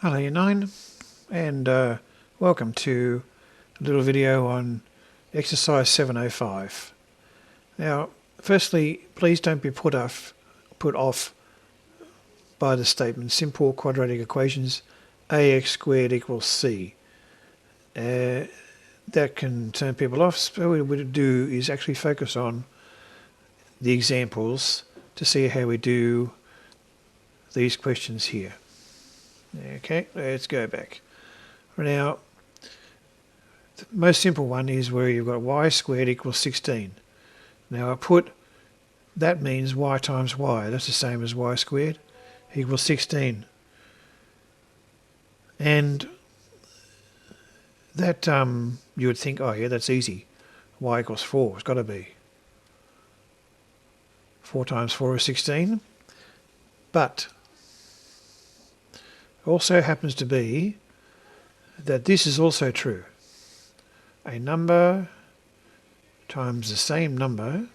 Hello Year 9 and welcome to a little video on exercise 705. Now firstly, please don't be put off by the statement simple quadratic equations ax squared equals c. That can turn people off. So what we would do is actually focus on the examples to see how we do these questions here. Okay, let's go back. Now, the most simple one is where you've got y squared equals 16. Now I put, that means y times y, that's the same as y squared, equals 16. And that, you would think, oh yeah, that's easy. Y equals 4, it's got to be. 4 times 4 is 16. But also happens to be that this is also true. A number times the same number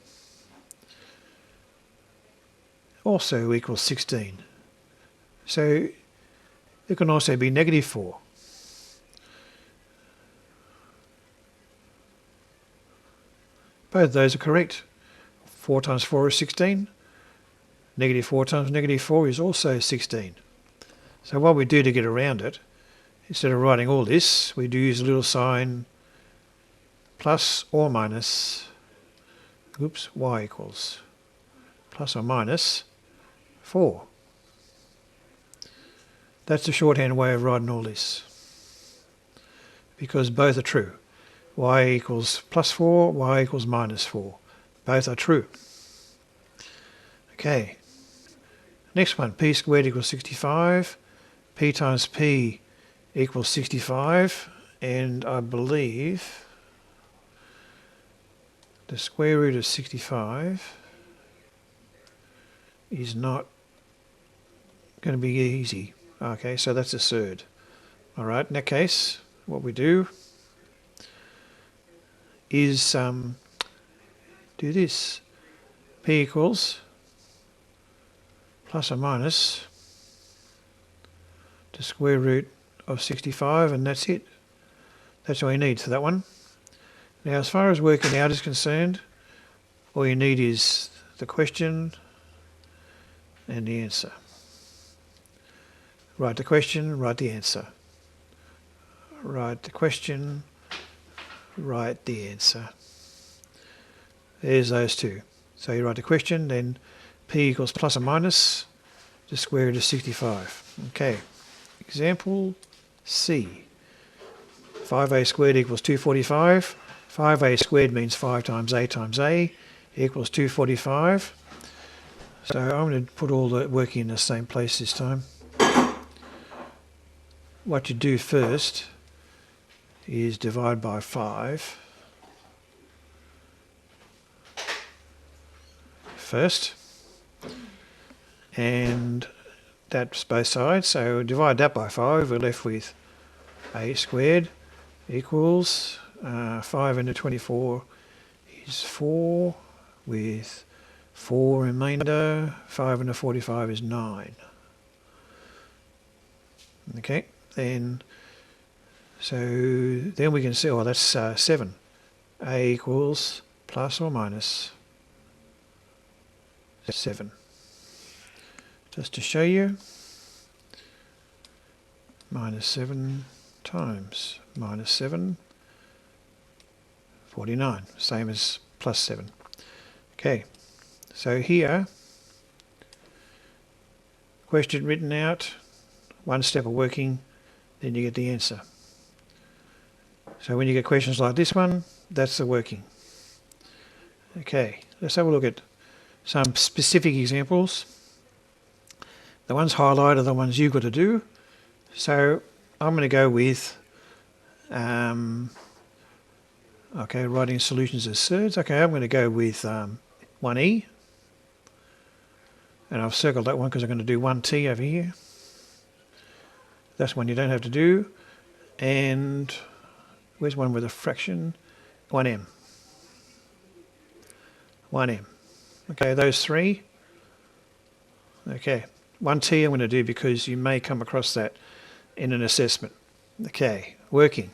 also equals 16. So it can also be negative 4. Both of those are correct. 4 times 4 is 16. Negative 4 times negative 4 is also 16. So what we do to get around it, instead of writing all this, we do use a little sign plus or minus, y equals plus or minus 4. That's the shorthand way of writing all this, because both are true. Y equals plus 4, y equals minus 4. Both are true. Okay, next one, p squared equals 65. P times p equals 65, and I believe the square root of 65 is not going to be easy. Okay, so that's a third. Alright, in that case, what we do is do this. P equals plus or minus the square root of 65, and that's it. That's all you need for that one. Now as far as working out is concerned, all you need is the question and the answer. Write the question, write the answer. Write the question, write the answer. There's those two. So you write the question, then p equals plus or minus the square root of 65. Okay. Example C. 5a squared equals 245. 5a squared means 5 times a equals 245. So I'm going to put all the work in the same place this time. What you do first is divide by 5 first, and that's both sides, so divide that by 5, we're left with a squared equals 5 into 24 is 4, with 4 remainder. 5 into 45 is 9. Okay, then we can see, oh, that's 7. A equals plus or minus 7. Just to show you, minus 7 times minus 7, 49, same as plus 7. Okay, so here, question written out, one step of working, then you get the answer. So when you get questions like this one, that's the working. Okay, let's have a look at some specific examples. The ones highlighted are the ones you've got to do. So I'm going to go with, okay, writing solutions as thirds. Okay, I'm going to go with 1e. And I've circled that one because I'm going to do 1t over here. That's one you don't have to do. And where's one with a fraction? 1m. 1m. Okay, those three. Okay. 1t I'm going to do because you may come across that in an assessment. Okay, working.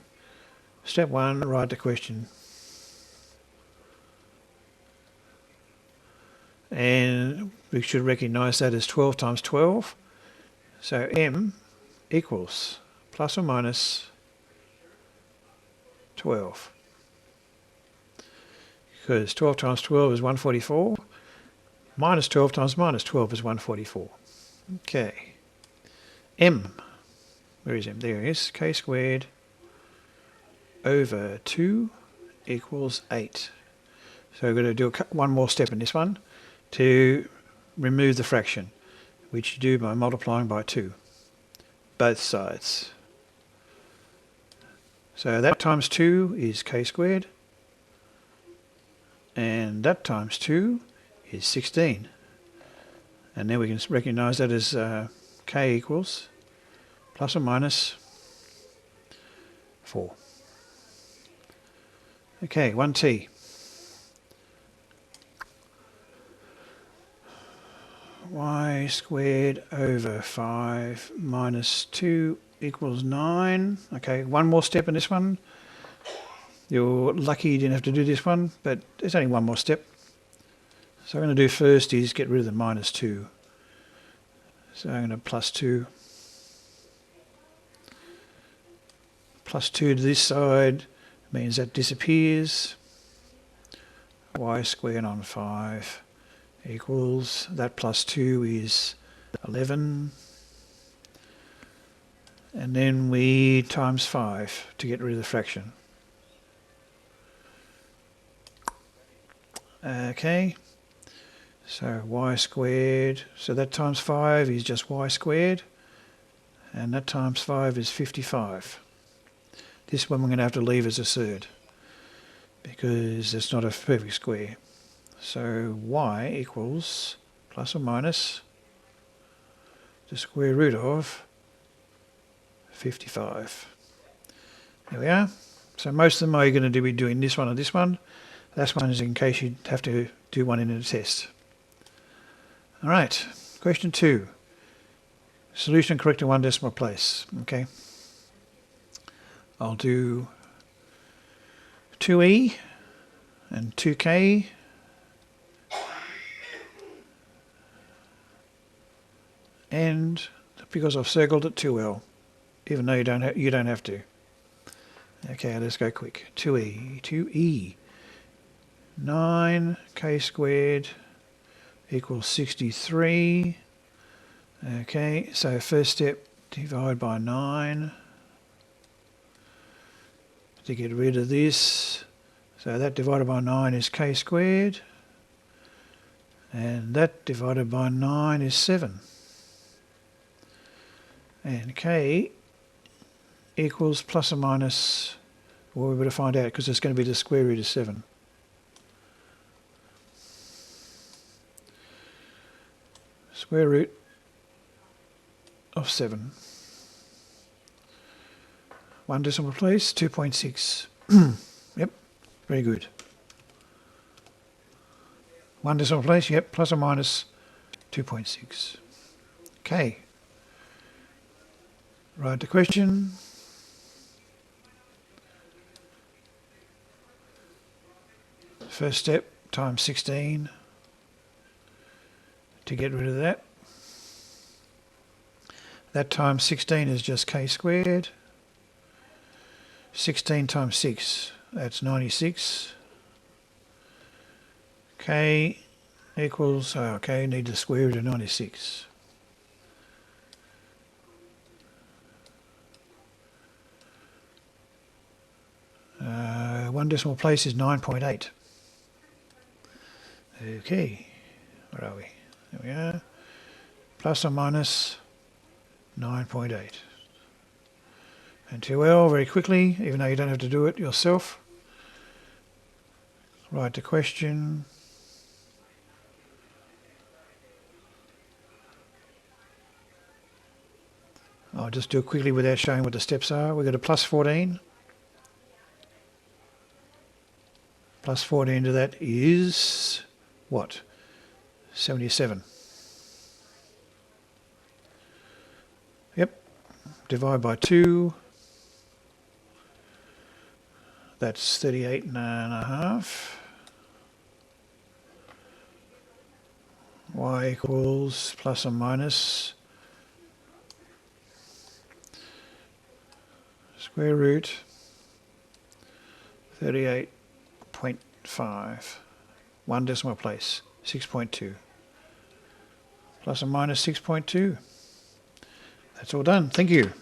Step 1, write the question. And we should recognise that as 12 times 12. So m equals plus or minus 12. Because 12 times 12 is 144. Minus 12 times minus 12 is 144. Okay. M. Where is m? There it is. K squared over 2 equals 8. So we're going to do one more step in this one to remove the fraction, which you do by multiplying by 2, both sides. So that times 2 is k squared, and that times 2 is 16. And then we can recognise that as k equals plus or minus 4. Okay, 1t. Y squared over 5 minus 2 equals 9. Okay, one more step in this one. You're lucky you didn't have to do this one, but there's only one more step. So what I'm going to do first is get rid of the minus 2. So I'm going to plus 2. Plus 2 to this side means that disappears. Y squared on 5 equals, that plus 2 is 11. And then we times 5 to get rid of the fraction. Okay, so y squared, so that times 5 is just y squared, and that times 5 is 55. This one we're going to have to leave as a third, because it's not a perfect square. So y equals plus or minus the square root of 55. There we are. So most of them are going to be doing this one or this one. Last one is in case you have to do one in a test. All right, question 2. Solution correct in 1 decimal place. Okay. I'll do 2e and 2k and because I've circled it 2l, even though you don't have to. Okay, let's go quick. 2e 9k squared equals 63. Okay, so first step, divide by 9 to get rid of this. So that divided by 9 is k squared, and that divided by 9 is 7. And k equals plus or minus, well, we better find out because it's going to be the square root of 7. Square root of 7. 1 decimal place, 2.6. Yep, very good. 1 decimal place, yep, plus or minus 2.6. Okay. Write the question. First step, times 16 to get rid of that. That times 16 is just k squared. 16 times 6, that's 96. K equals, okay, need the square root of 96. One decimal place is 9.8. Okay, where are we? There we are. Plus or minus 9.8. And 2l very quickly, even though you don't have to do it yourself. Write the question. I'll just do it quickly without showing what the steps are. We've got a plus 14. Plus 14 to that is what? 77. Yep. divide by 2. That's 38.5. Y equals plus or minus square root 38.5. 1 decimal place, 6.2. Plus or minus 6.2. That's all done. Thank you.